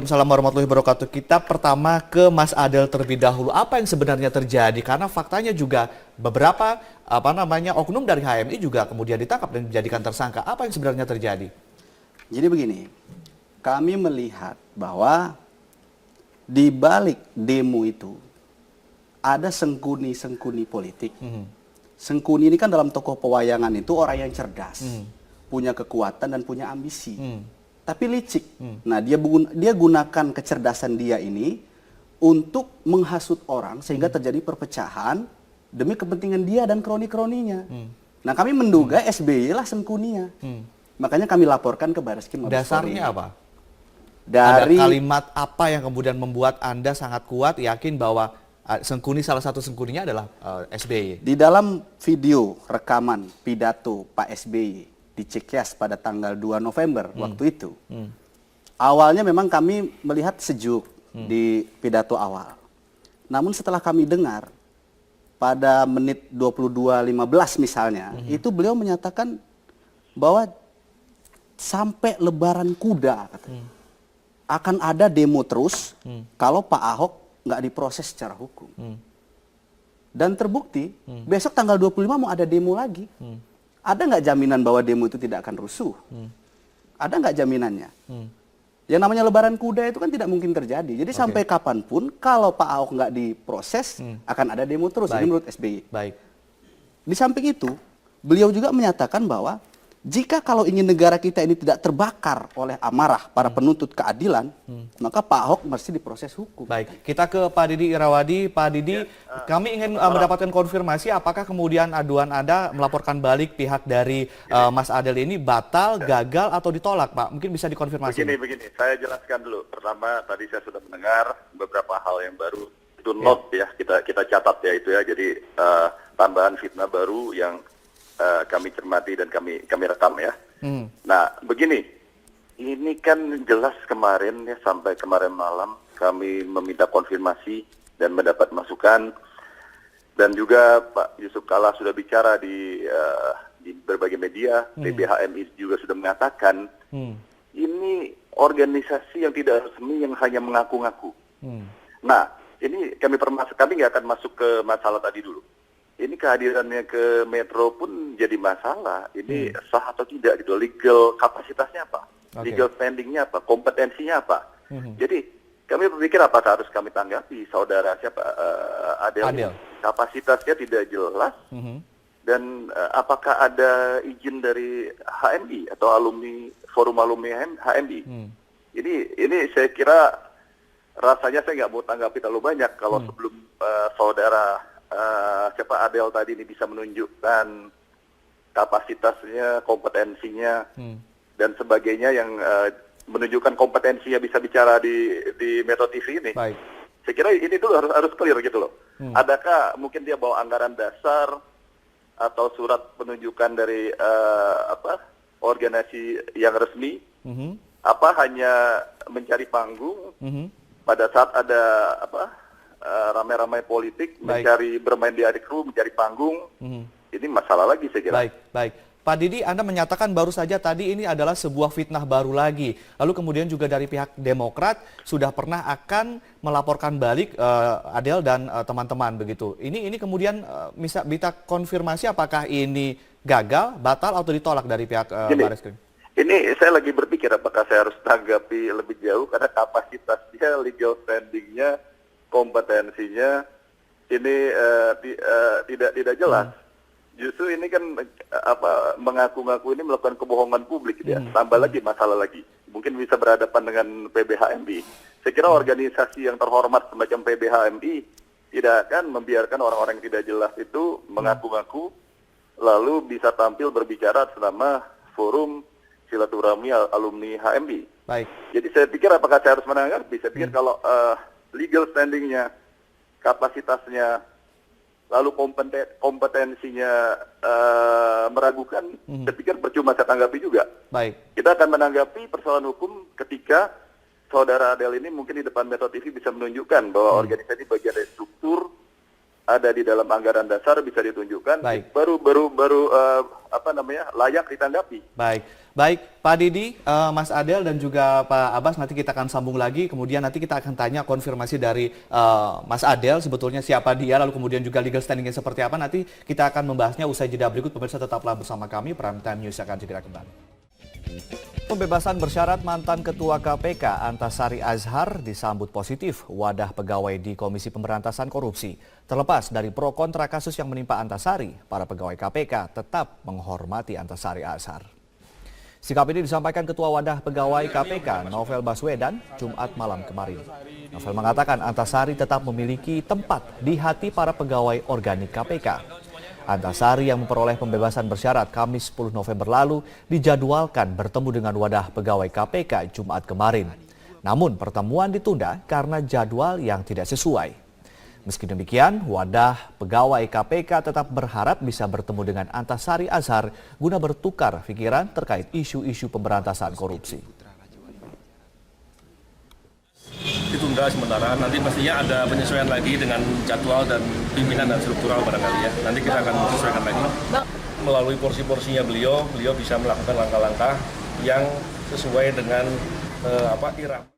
Assalamualaikum warahmatullahi wabarakatuh. Kita pertama ke Mas Adel terlebih dahulu. Apa yang sebenarnya terjadi? Karena faktanya juga beberapa oknum dari HMI juga kemudian ditangkap dan dijadikan tersangka. Apa yang sebenarnya terjadi? Jadi begini, kami melihat bahwa di balik demo itu ada sengkuni-sengkuni politik. Sengkuni ini kan dalam tokoh pewayangan itu orang yang cerdas, punya kekuatan dan punya ambisi. Tapi licik. Nah, dia gunakan kecerdasan dia ini untuk menghasut orang sehingga terjadi perpecahan demi kepentingan dia dan kroni-kroninya. Nah, kami menduga SBY lah sengkuninya. Makanya kami laporkan ke Barreskrim Mabes Polri. Dasarnya apa? Dari Ada kalimat apa yang kemudian membuat Anda sangat kuat yakin bahwa salah satu sengkuninya adalah SBY? di dalam video rekaman pidato Pak SBY di Cikeas pada tanggal 2 November waktu itu. Awalnya memang kami melihat sejuk di pidato awal. Namun setelah kami dengar pada menit 22.15 misalnya, itu beliau menyatakan bahwa sampai lebaran kuda katanya, akan ada demo terus kalau Pak Ahok nggak diproses secara hukum. Dan terbukti besok tanggal 25 mau ada demo lagi. Ada nggak jaminan bahwa demo itu tidak akan rusuh? Ada nggak jaminannya? Yang namanya lebaran kuda itu kan tidak mungkin terjadi. Jadi sampai kapanpun kalau Pak Ahok nggak diproses akan ada demo terus. Ini menurut SBY. Baik. Di samping itu, beliau juga menyatakan bahwa jika kalau ingin negara kita ini tidak terbakar oleh amarah para penuntut keadilan, maka Pak Ahok mesti diproses hukum. Baik, kita ke Pak Didi Irawadi. Pak Didi, kami ingin mendapatkan konfirmasi apakah kemudian aduan Anda melaporkan balik pihak dari Mas Adel ini batal, gagal, atau ditolak, Pak? Mungkin bisa dikonfirmasi. Begini, saya jelaskan dulu. Pertama, tadi saya sudah mendengar beberapa hal yang baru. Itu note ya, kita catat ya itu ya. Jadi tambahan fitnah baru yang kami cermati dan kami rekam ya. Nah, begini, ini kan jelas kemarin ya, sampai kemarin malam kami meminta konfirmasi dan mendapat masukan, dan juga Pak Yusuf Kalla sudah bicara di berbagai media. PBHMI juga sudah mengatakan ini organisasi yang tidak resmi yang hanya mengaku-ngaku. Nah, ini kami nggak akan masuk ke masalah tadi dulu. Ini kehadirannya ke Metro pun jadi masalah. Ini sah atau tidak gitu. Legal kapasitasnya apa? Legal standingnya apa? Kompetensinya apa? Jadi kami berpikir apakah harus kami tanggapi saudara siapa Adel. Kapasitasnya tidak jelas. Dan apakah ada izin dari HMI atau forum alumni HMI? Ini saya kira rasanya saya nggak mau tanggapi terlalu banyak kalau sebelum saudara Adel tadi ini bisa menunjukkan kapasitasnya, kompetensinya, dan sebagainya yang menunjukkan kompetensinya bisa bicara di Metro TV ini. Baik. Saya kira ini dulu harus clear gitu loh. Adakah mungkin dia bawa anggaran dasar atau surat penunjukan dari organisasi yang resmi? Apa hanya mencari panggung pada saat ada ramai-ramai politik, bermain di adik kru, mencari panggung. Ini masalah lagi saya kira. Baik. Pak Didi, Anda menyatakan baru saja tadi ini adalah sebuah fitnah baru lagi. Lalu kemudian juga dari pihak Demokrat sudah pernah akan melaporkan balik Adel dan teman-teman begitu. Ini kemudian bisa konfirmasi apakah ini gagal, batal, atau ditolak dari pihak Barreskrim? Ini saya lagi berpikir apakah saya harus tanggapi lebih jauh karena kapasitasnya, legal standingnya, kompetensinya ini tidak jelas. Justru ini kan mengaku-ngaku ini melakukan kebohongan publik gitu ya. Tambah lagi masalah lagi. Mungkin bisa berhadapan dengan PBHMI. Saya kira organisasi yang terhormat semacam PBHMI tidak akan membiarkan orang-orang yang tidak jelas itu mengaku-ngaku lalu bisa tampil berbicara selama forum silaturahmi alumni HMI. Baik. Jadi saya pikir apakah saya harus menanggapi? Saya pikir kalau legal standingnya, kapasitasnya, lalu kompetensinya meragukan, saya pikir percuma saya tanggapi juga. Baik. Kita akan menanggapi persoalan hukum ketika saudara Adel ini mungkin di depan Metro TV bisa menunjukkan bahwa organisasi bagian dari struktur, ada di dalam anggaran dasar bisa ditunjukkan. Baik. Baru layak ditanggapi. Baik. Baik, Pak Didi, Mas Adel dan juga Pak Abbas, nanti kita akan sambung lagi. Kemudian nanti kita akan tanya konfirmasi dari Mas Adel sebetulnya siapa dia, lalu kemudian juga legal standingnya seperti apa. Nanti kita akan membahasnya usai jeda berikut. Pemirsa tetaplah bersama kami, Prime Time News akan segera kembali. Pembebasan bersyarat mantan Ketua KPK Antasari Azhar disambut positif wadah pegawai di Komisi Pemberantasan Korupsi. Terlepas dari pro kontra kasus yang menimpa Antasari, para pegawai KPK tetap menghormati Antasari Azhar. Sikap ini disampaikan Ketua Wadah Pegawai KPK Novel Baswedan Jumat malam kemarin. Novel mengatakan Antasari tetap memiliki tempat di hati para pegawai organik KPK. Antasari yang memperoleh pembebasan bersyarat Kamis 10 November lalu dijadwalkan bertemu dengan Wadah Pegawai KPK Jumat kemarin. Namun pertemuan ditunda karena jadwal yang tidak sesuai. Meski demikian, Wadah Pegawai KPK tetap berharap bisa bertemu dengan Antasari Azhar guna bertukar pikiran terkait isu-isu pemberantasan korupsi. Ditunda sementara, nanti pastinya ada penyesuaian lagi dengan jadwal dan pimpinan dan struktural barangkali ya. Nanti kita akan menyesuaikan lagi. Melalui porsi-porsinya beliau bisa melakukan langkah-langkah yang sesuai dengan irama.